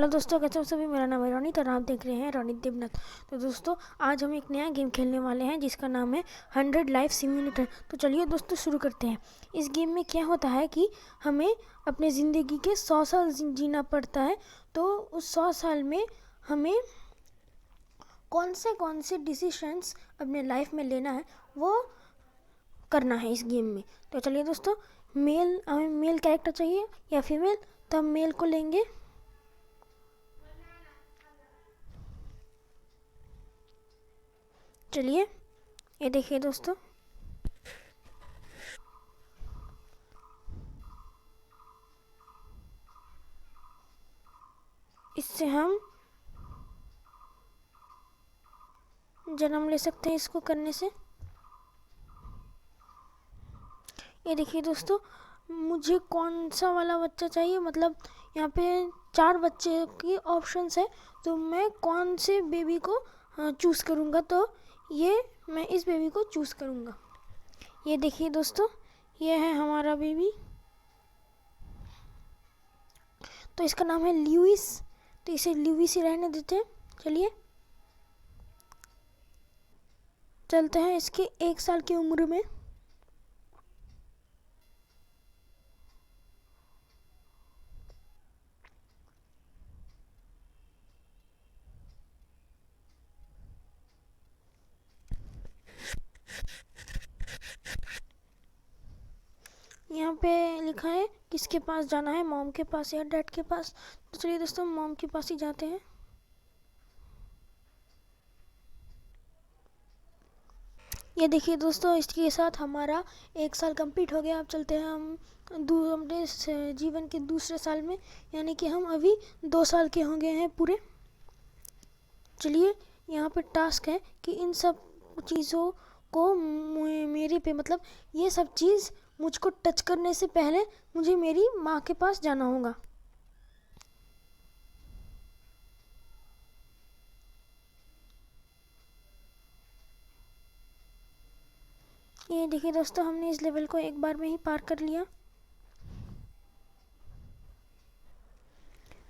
Hello दोस्तों, कैसे हो सभी। मेरा नाम है रोनित और आप देख रहे हैं रोनित देवनाथ। तो दोस्तों, आज हम एक नया गेम खेलने वाले हैं जिसका नाम है 100 लाइफ सिम्युलेटर। तो चलिए दोस्तों, शुरू करते हैं। इस गेम में क्या होता है कि हमें अपने ज़िंदगी के 100 साल जीना पड़ता है। तो उस 100 साल में हमें कौन से डिसीशंस अपने लाइफ में लेना है वो करना है इस गेम में। तो चलिए दोस्तों, हमें मेल कैरेक्टर चाहिए या फीमेल, तो हम मेल को लेंगे। चलिए, ये देखिए दोस्तों, इससे हम जन्म ले सकते हैं इसको करने से। ये देखिए दोस्तों, मुझे कौन सा वाला बच्चा चाहिए, मतलब यहाँ पे 4 बच्चे की ऑप्शंस है, तो मैं कौन से बेबी को चूज़ करूँगा। तो ये मैं इस बेबी को चूज़ करूँगा। ये देखिए दोस्तों, ये है हमारा बेबी। तो इसका नाम है ल्यूइस, तो इसे ल्यूइस ही रहने देते हैं। चलिए चलते हैं इसकी 1 साल की उम्र में। यहाँ पे लिखा है किसके पास जाना है, मॉम के पास या डैड के पास। तो चलिए दोस्तों, मॉम के पास ही जाते हैं। ये देखिए दोस्तों, इसके साथ हमारा 1 साल कंप्लीट हो गया। अब चलते हैं हम अपने जीवन के दूसरे साल में, यानी कि हम अभी 2 साल के हो गए हैं पूरे। चलिए, यहाँ पे टास्क है कि इन सब चीज़ों को मेरे पे, मतलब ये सब चीज़ मुझको टच करने से पहले मुझे मेरी माँ के पास जाना होगा। ये देखिए दोस्तों, हमने इस लेवल को एक बार में ही पार कर लिया।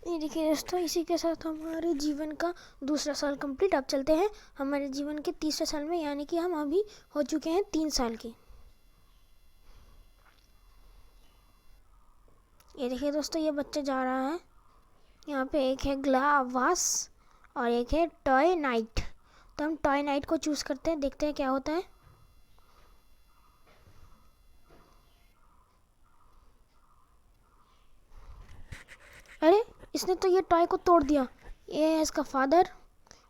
ये देखिए दोस्तों, इसी के साथ हमारे जीवन का दूसरा साल कंप्लीट। अब चलते हैं हमारे जीवन के तीसरे साल में, यानी कि हम अभी हो चुके हैं 3 साल के। ये देखिए दोस्तों, ये बच्चा जा रहा है। यहाँ पे एक है ग्लावास और एक है टॉय नाइट। तो हम टॉय नाइट को चूज़ करते हैं, देखते हैं क्या होता है। अरे, इसने तो ये टॉय को तोड़ दिया। ये है इसका फादर।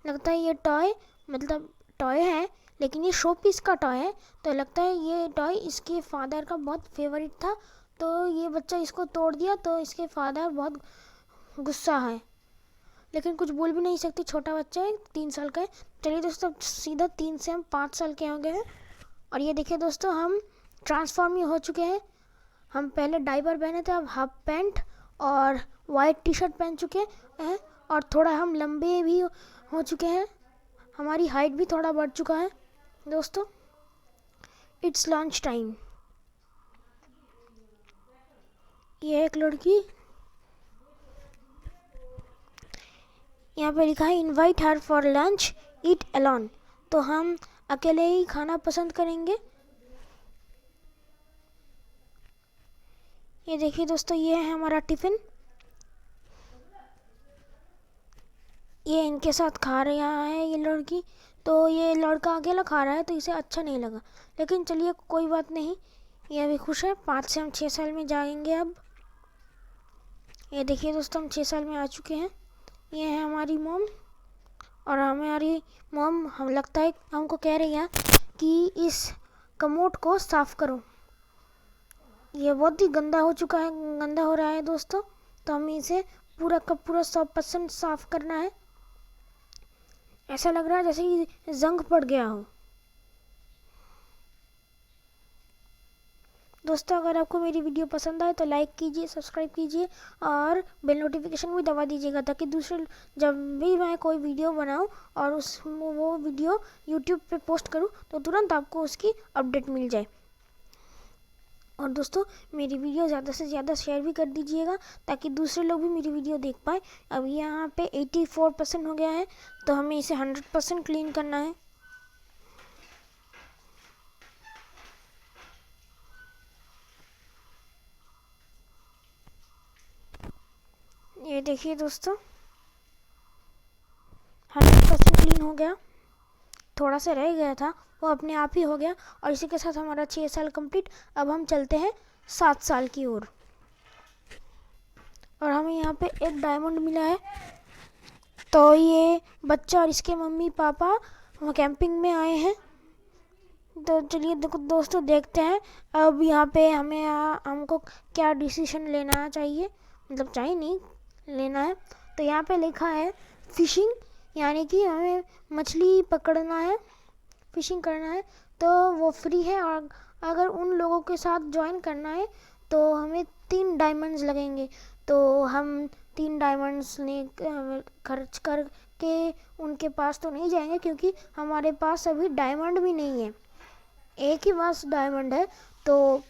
लगता है ये टॉय, मतलब टॉय है लेकिन ये शो पीस का टॉय है। तो लगता है ये टॉय इसके फादर का बहुत फेवरेट था, तो ये बच्चा इसको तोड़ दिया। तो इसके फादर बहुत गुस्सा है, लेकिन कुछ बोल भी नहीं सकती, छोटा बच्चा है, 3 साल का है। चलिए दोस्तों, सीधा 3 से हम 5 साल के हो गए हैं। और ये देखिए दोस्तों, हम ट्रांसफॉर्म ही हो चुके हैं। हम पहले डायपर पहने थे, अब हाफ पैंट और वाइट टी शर्ट पहन चुके हैं, और थोड़ा हम लंबे भी हो चुके हैं। हमारी हाइट भी थोड़ा बढ़ चुका है दोस्तों। It's lunch time. ये एक लड़की, यहाँ पे लिखा है invite her for lunch, eat alone. तो हम अकेले ही खाना पसंद करेंगे। ये देखिए दोस्तों, ये है हमारा टिफ़िन। ये इनके साथ खा रहा है ये लड़की। तो ये लड़का अकेला खा रहा है तो इसे अच्छा नहीं लगा, लेकिन चलिए कोई बात नहीं, ये अभी खुश है। 5 से हम 6 साल में जाएंगे अब। ये देखिए दोस्तों, हम 6 साल में आ चुके हैं। ये है हमारी मॉम, और हमारी मॉम हम लगता है हमको कह रही है कि इस कमोड को साफ़ करो। ये बहुत ही गंदा हो चुका है, गंदा हो रहा है दोस्तों। तो हमें इसे पूरा का पूरा 100% साफ़ करना है। ऐसा लग रहा है जैसे कि जंग पड़ गया हो। दोस्तों, अगर आपको मेरी वीडियो पसंद आए तो लाइक कीजिए, सब्सक्राइब कीजिए और बेल नोटिफिकेशन भी दबा दीजिएगा, ताकि दूसरे जब भी मैं कोई वीडियो बनाऊं और वो वीडियो यूट्यूब पे पोस्ट करूं तो तुरंत आपको उसकी अपडेट मिल जाए। और दोस्तों मेरी वीडियो ज़्यादा से ज़्यादा शेयर भी कर दीजिएगा ताकि दूसरे लोग भी मेरी वीडियो देख पाए। अभी यहाँ पे 84% हो गया है, तो हमें इसे 100% क्लीन करना है। ये देखिए दोस्तों 100% क्लीन हो गया। थोड़ा सा रह गया था, वो अपने आप ही हो गया। और इसी के साथ हमारा 6 साल कंप्लीट। अब हम चलते हैं 7 साल की ओर। और हमें यहाँ पे एक डायमंड मिला है। तो ये बच्चा और इसके मम्मी पापा वहाँ कैंपिंग में आए हैं। तो चलिए दोस्तों देखते हैं अब यहाँ पे हमको क्या डिसीजन लेना चाहिए, मतलब चाहिए नहीं, लेना है। तो यहाँ पे लिखा है फिशिंग, यानी कि हमें मछली पकड़ना है, फिशिंग करना है। तो वो फ्री है, और अगर उन लोगों के साथ ज्वाइन करना है तो हमें 3 डायमंड्स लगेंगे। तो हम 3 डायमंड्स खर्च करके उनके पास तो नहीं जाएंगे, क्योंकि हमारे पास अभी डायमंड भी नहीं है, एक ही बस डायमंड है। तो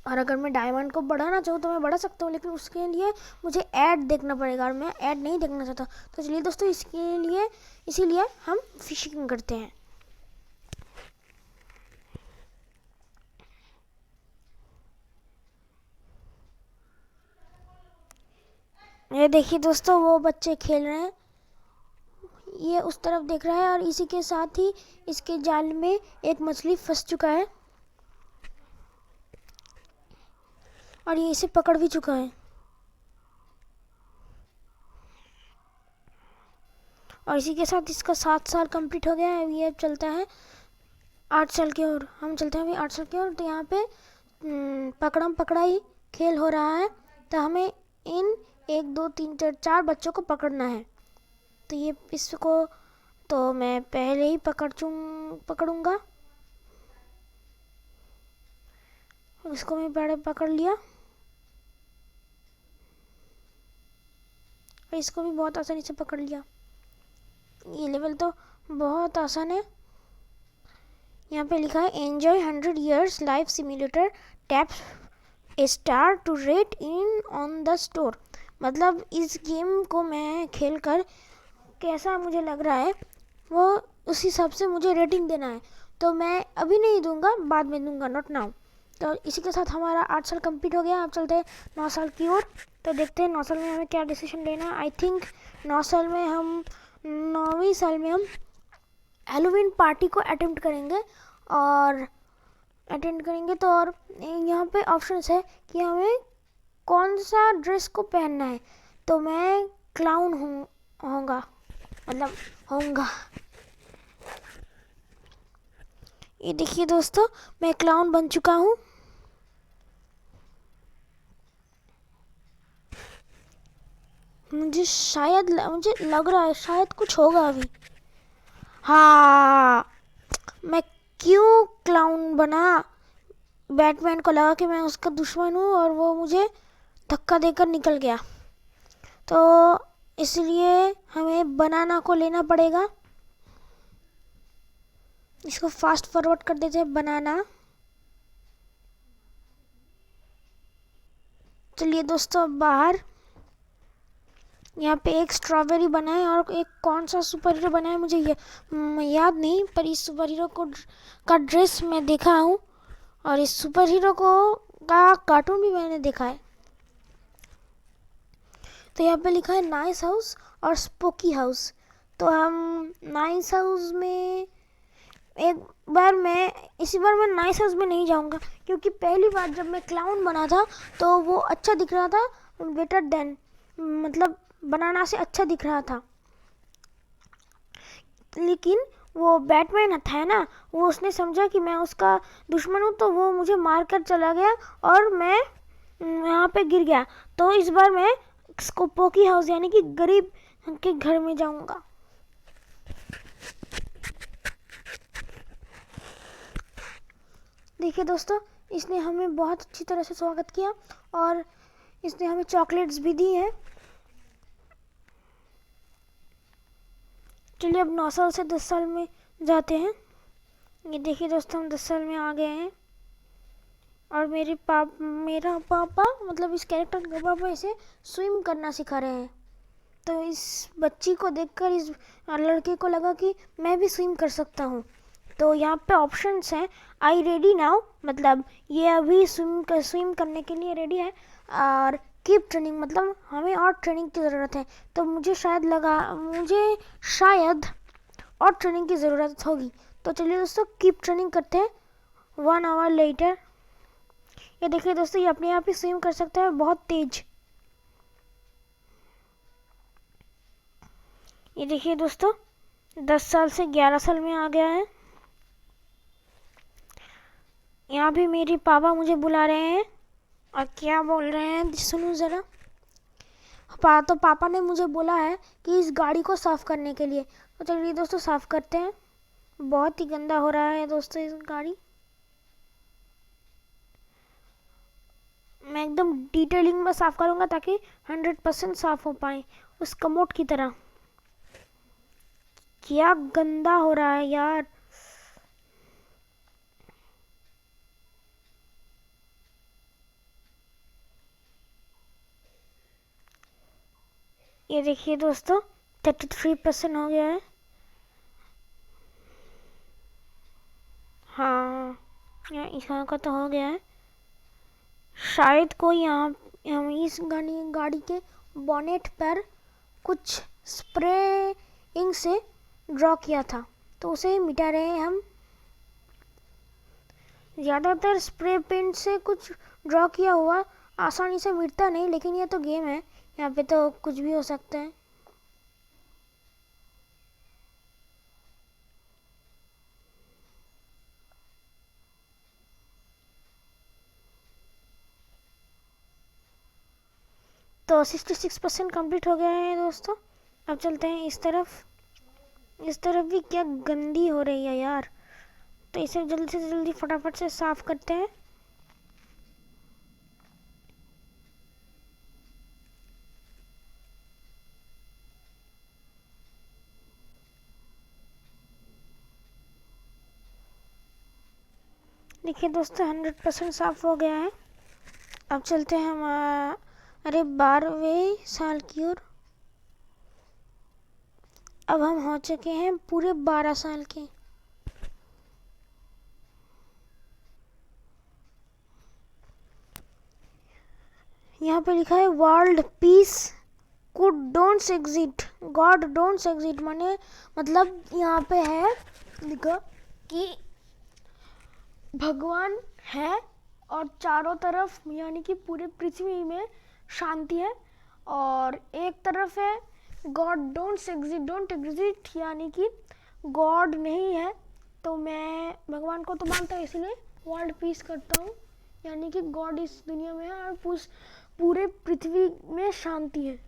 और अगर मैं डायमंड को बढ़ाना चाहूँ तो मैं बढ़ा सकता हूँ, लेकिन उसके लिए मुझे ऐड देखना पड़ेगा, और मैं ऐड नहीं देखना चाहता। तो चलिए दोस्तों इसीलिए हम फिशिंग करते हैं। ये देखिए दोस्तों वो बच्चे खेल रहे हैं, ये उस तरफ देख रहा है, और इसी के साथ ही इसके जाल में एक मछली फंस चुका है, और ये इसे पकड़ भी चुका है। और इसी के साथ इसका 7 साल कंप्लीट हो गया है। ये चलता है 8 साल की ओर। हम चलते हैं अभी 8 साल की ओर। तो यहाँ पे पकड़म पकड़ाई खेल हो रहा है। तो हमें इन 1 2 3 4 बच्चों को पकड़ना है। तो ये इसको तो मैं पहले ही पकड़ूंगा। इसको मैं पहले पकड़ लिया, और इसको भी बहुत आसानी से पकड़ लिया। ये लेवल तो बहुत आसान है। यहाँ पे लिखा है enjoy 100 years life simulator, tap a star to rate in on the store. मतलब इस गेम को मैं खेलकर कैसा मुझे लग रहा है, वो उस हिसाब से मुझे रेटिंग देना है। तो मैं अभी नहीं दूंगा, बाद में दूंगा, नॉट नाउ। तो इसी के साथ हमारा 8 साल कंप्लीट हो गया। अब चलते हैं 9 साल की ओर। तो देखते हैं 9 साल में हमें क्या डिसीजन लेना है। आई थिंक 9 साल में हम 9वीं साल में हम हैलोवीन पार्टी को अटेम्प्ट करेंगे। तो और यहाँ पे ऑप्शंस है कि हमें कौन सा ड्रेस को पहनना है। तो मैं क्लाउन होऊंगा। ये देखिए दोस्तों मैं क्लाउन बन चुका हूँ। मुझे लग रहा है शायद कुछ होगा अभी। हाँ, मैं क्यों क्लाउन बना? बैटमैन को लगा कि मैं उसका दुश्मन हूँ, और वो मुझे धक्का देकर निकल गया। तो इसलिए हमें बनाना को लेना पड़ेगा। इसको फास्ट फॉरवर्ड कर देते हैं, बनाना। चलिए दोस्तों अब बाहर। यहाँ पे एक स्ट्रॉबेरी बना है, और एक कौन सा सुपर हीरो बना है मुझे याद नहीं, पर इस सुपर हीरो का ड्रेस मैं देखा हूँ, और इस सुपर हीरो का कार्टून भी मैंने देखा है। तो यहाँ पे लिखा है नाइस हाउस और स्पोकी हाउस। तो हम नाइस हाउस में इसी बार मैं नाइस हाउस में नहीं जाऊँगा, क्योंकि पहली बार जब मैं क्लाउन बना था तो वो अच्छा दिख रहा था, बेटर देन, मतलब बनाना से अच्छा दिख रहा था। लेकिन वो बैटमैन था ना, वो उसने समझा कि मैं उसका दुश्मन हूँ, तो वो मुझे मार कर चला गया, और मैं यहाँ पे गिर गया। तो इस बार मैं स्पोकी हाउस यानी कि गरीब के घर में जाऊँगा। देखिए दोस्तों इसने हमें बहुत अच्छी तरह से स्वागत किया, और इसने हमें चॉकलेट्स भी दी हैं। चलिए अब 9 साल से 10 साल में जाते हैं। ये देखिए दोस्तों हम 10 साल में आ गए हैं। और मेरा पापा मतलब इस कैरेक्टर का पापा इसे स्विम करना सिखा रहे हैं। तो इस बच्ची को देखकर इस लड़के को लगा कि मैं भी स्विम कर सकता हूँ। तो यहाँ पे ऑप्शंस हैं, आई रेडी नाउ, मतलब ये अभी स्विम करने के लिए रेडी है, और कीप ट्रेनिंग मतलब हमें और ट्रेनिंग की ज़रूरत है। तो मुझे शायद और ट्रेनिंग की ज़रूरत होगी। तो चलिए दोस्तों कीप ट्रेनिंग करते हैं। 1 आवर लेटर, ये देखिए दोस्तों, ये अपने आप ही स्विम कर सकता है बहुत तेज। ये देखिए दोस्तों, 10 साल से 11 साल में आ गया है। यहाँ भी मेरे पापा मुझे बुला रहे हैं, और क्या बोल रहे हैं सुनो ज़रा। तो पापा ने मुझे बोला है कि इस गाड़ी को साफ़ करने के लिए। तो चलिए दोस्तों साफ़ करते हैं। बहुत ही गंदा हो रहा है दोस्तों इस गाड़ी। मैं एकदम डिटेलिंग में साफ़ करूँगा ताकि 100% साफ़ हो पाए, उस कमोड की तरह। क्या गंदा हो रहा है यार। ये देखिए दोस्तों 33% हो गया है। हाँ, यहाँ का तो हो गया है। शायद कोई यहाँ हम इस गाड़ी के बॉनेट पर कुछ स्प्रे इंक से ड्रॉ किया था, तो उसे मिटा रहे हैं हम। ज़्यादातर स्प्रे पेंट से कुछ ड्रॉ किया हुआ आसानी से मिटता नहीं, लेकिन ये तो गेम है, यहाँ पे तो कुछ भी हो सकता है। तो 66% कंप्लीट हो गया है दोस्तों। अब चलते हैं इस तरफ। इस तरफ भी क्या गंदी हो रही है यार। तो इसे जल्दी से जल्दी फटाफट से साफ करते हैं। देखिए दोस्तों 100% साफ हो गया है। अब चलते हैं हम अरे 12वें साल की ओर। अब हम हो चुके हैं पूरे 12 साल के। यहाँ पे लिखा है world peace good don'ts exit, God don'ts exit, माने मतलब यहाँ पे है लिखा कि भगवान है और चारों तरफ यानी कि पूरे पृथ्वी में शांति है, और एक तरफ है गॉड डोंट एग्जिट यानी कि गॉड नहीं है। तो मैं भगवान को तो मानता हूँ, इसलिए वर्ल्ड पीस करता हूँ, यानी कि गॉड इस दुनिया में है और पूरे पृथ्वी में शांति है।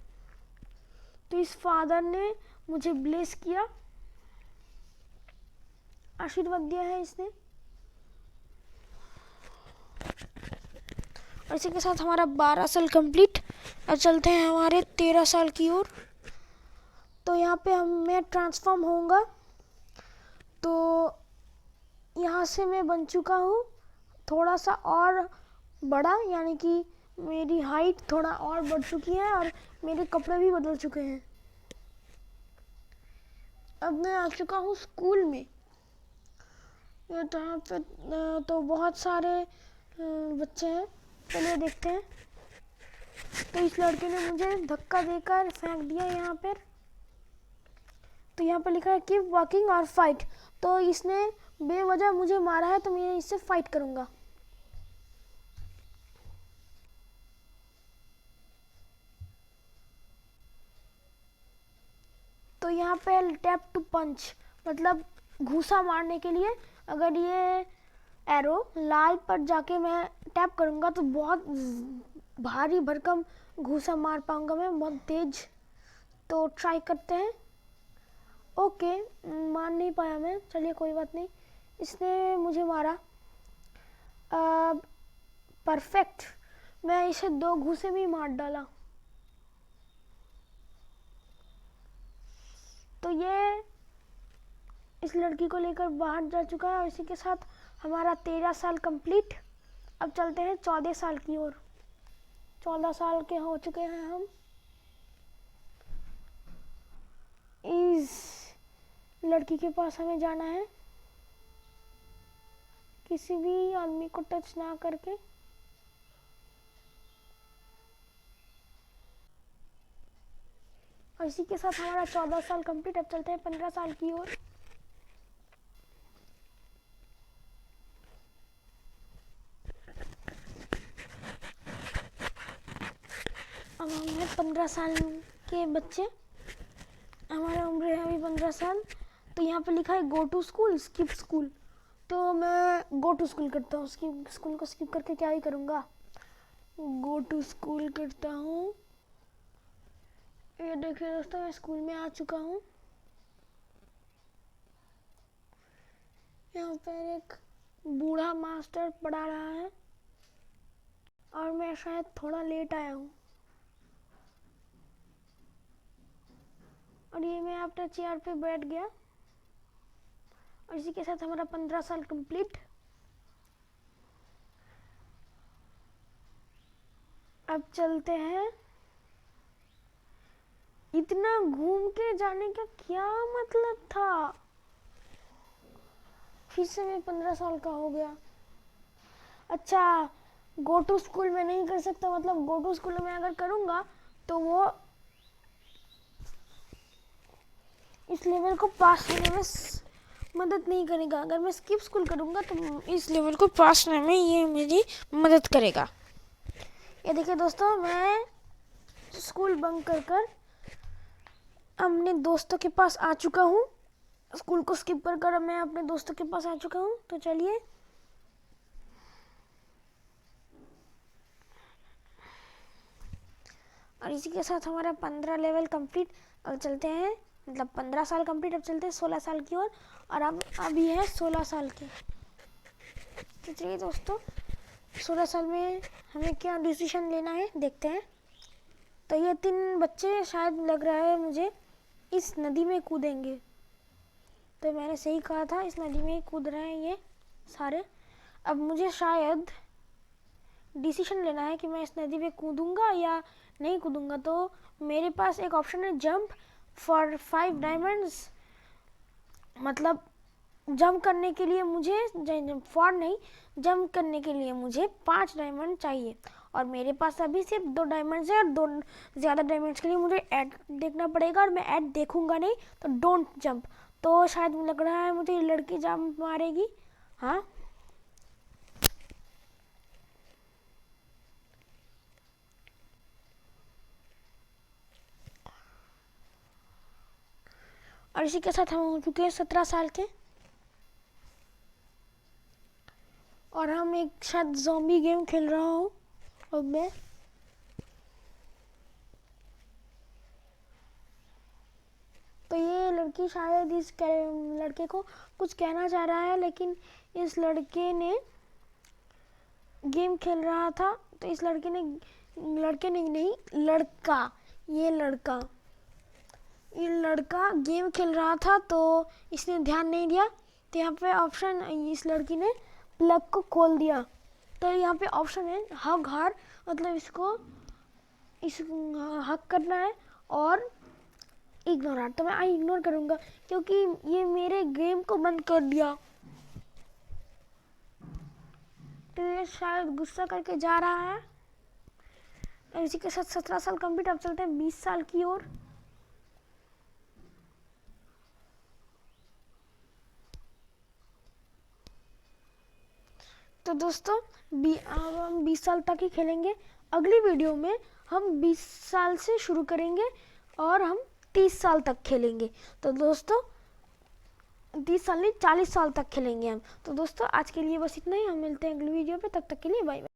तो इस फादर ने मुझे ब्लेस किया, आशीर्वाद दिया है इसने। और इसी के साथ हमारा 12 साल कंप्लीट। अब चलते हैं हमारे 13 साल की ओर। तो यहाँ पे मैं ट्रांसफॉर्म होऊंगा। तो यहाँ से मैं बन चुका हूँ थोड़ा सा और बड़ा, यानी कि मेरी हाइट थोड़ा और बढ़ चुकी है और मेरे कपड़े भी बदल चुके हैं। अब मैं आ चुका हूँ स्कूल में। यहाँ पे तो बहुत सारे बच्चे हैं, चलिए देखते हैं। तो इस लड़के ने मुझे धक्का देकर फेंक दिया यहाँ पर। तो यहाँ पर लिखा है कीप वॉकिंग और फाइट। तो इसने बेवजह मुझे मारा है, तो मैं इससे फाइट करूँगा। तो यहाँ पे टैप टू पंच मतलब घूसा मारने के लिए, अगर ये एरो लाल पर जाके मैं टैप करूँगा तो बहुत भारी भरकम घूसा मार पाऊँगा मैं, बहुत तेज। तो ट्राई करते हैं। ओके, मार नहीं पाया मैं, चलिए कोई बात नहीं। इसने मुझे मारा, परफेक्ट। मैं इसे 2 घूसे में मार डाला। तो ये इस लड़की को लेकर बाहर जा चुका है, और इसी के साथ हमारा 13 साल कंप्लीट। अब चलते हैं 14 साल की ओर। 14 साल के हो चुके हैं हम। इस लड़की के पास हमें जाना है, किसी भी आदमी को टच ना करके। और इसी के साथ हमारा 14 साल कंप्लीट। अब चलते हैं 15 साल की ओर। अब हम हैं 15 साल के बच्चे, हमारा उम्र है अभी 15 साल। तो यहाँ पे लिखा है go to school, skip school. तो मैं गो टू स्कूल करता हूँ। स्कूल को स्किप करके क्या ही करूँगा, गो टू स्कूल करता हूँ। ये देखिए दोस्तों, मैं स्कूल में आ चुका हूँ। यहाँ पर एक बूढ़ा मास्टर पढ़ा रहा है और मैं शायद थोड़ा लेट आया हूँ। और ये मैं अपने चेयर पे बैठ गया। और इसी के साथ हमारा 15 साल कंप्लीट। अब चलते हैं। इतना घूम के जाने का क्या मतलब था, फिर से मैं 15 साल का हो गया। अच्छा, गो टू स्कूल में नहीं कर सकता, मतलब गो टू स्कूल में अगर करूँगा तो वो इस लेवल को पास होने में मदद नहीं करेगा। अगर मैं स्किप स्कूल करूँगा तो इस लेवल को पास होने में ये मेरी मदद करेगा। ये देखिए दोस्तों, मैं स्कूल बंक कर अपने दोस्तों के पास आ चुका हूँ। स्कूल को स्किप कर मैं अपने दोस्तों के पास आ चुका हूँ। तो चलिए, और इसी के साथ हमारा 15 लेवल कंप्लीट। अब चलते हैं, मतलब 15 साल कंप्लीट। अब चलते हैं 16 साल की ओर। और अब अभी है 16 साल के। तो चलिए दोस्तों, 16 साल में हमें क्या डिसीजन लेना है देखते हैं। तो ये 3 बच्चे शायद लग रहा है मुझे इस नदी में कूदेंगे। तो मैंने सही कहा था, इस नदी में कूद रहे हैं ये सारे। अब मुझे शायद डिसीजन लेना है कि मैं इस नदी में कूदूंगा या नहीं कूदूंगा। तो मेरे पास एक ऑप्शन है, जंप फॉर 5 डायमंड्स। मतलब जंप करने के लिए मुझे जंप करने के लिए मुझे 5 डायमंड चाहिए। और मेरे पास अभी सिर्फ 2 डायमंड्स है, और 2 ज़्यादा डायमंड्स के लिए मुझे ऐड देखना पड़ेगा। और मैं ऐड देखूंगा नहीं, तो डोंट जंप। तो शायद लग रहा है मुझे ये लड़की जंप मारेगी। हाँ, और इसी के साथ हम हो चुके हैं 17 साल के। और हम एक शायद ज़ॉम्बी गेम खेल रहा हूँ अब मैं। तो ये लड़की शायद इस लड़के को कुछ कहना चाह रहा है, लेकिन इस लड़के ने गेम खेल रहा था। तो इस लड़के ने ये लड़का गेम खेल रहा था, तो इसने ध्यान नहीं दिया। तो यहाँ पे ऑप्शन, इस लड़की ने प्लग को खोल दिया। तो यहाँ पे ऑप्शन है हग हर, मतलब इसको हक करना है, और इग्नोर। तो मैं इग्नोर करूँगा क्योंकि ये मेरे गेम को बंद कर दिया। तो ये शायद गुस्सा करके जा रहा है। और इसी के साथ 17 साल कंप्लीट। अब चलते हैं 20 साल की ओर। तो दोस्तों, अब हम 20 साल तक ही खेलेंगे। अगली वीडियो में हम 20 साल से शुरू करेंगे और हम 30 साल तक खेलेंगे। तो दोस्तों, 30 साल नहीं 40 साल तक खेलेंगे हम। तो दोस्तों, आज के लिए बस इतना ही। हम मिलते हैं अगली वीडियो पे, तब तक के लिए बाय बाय।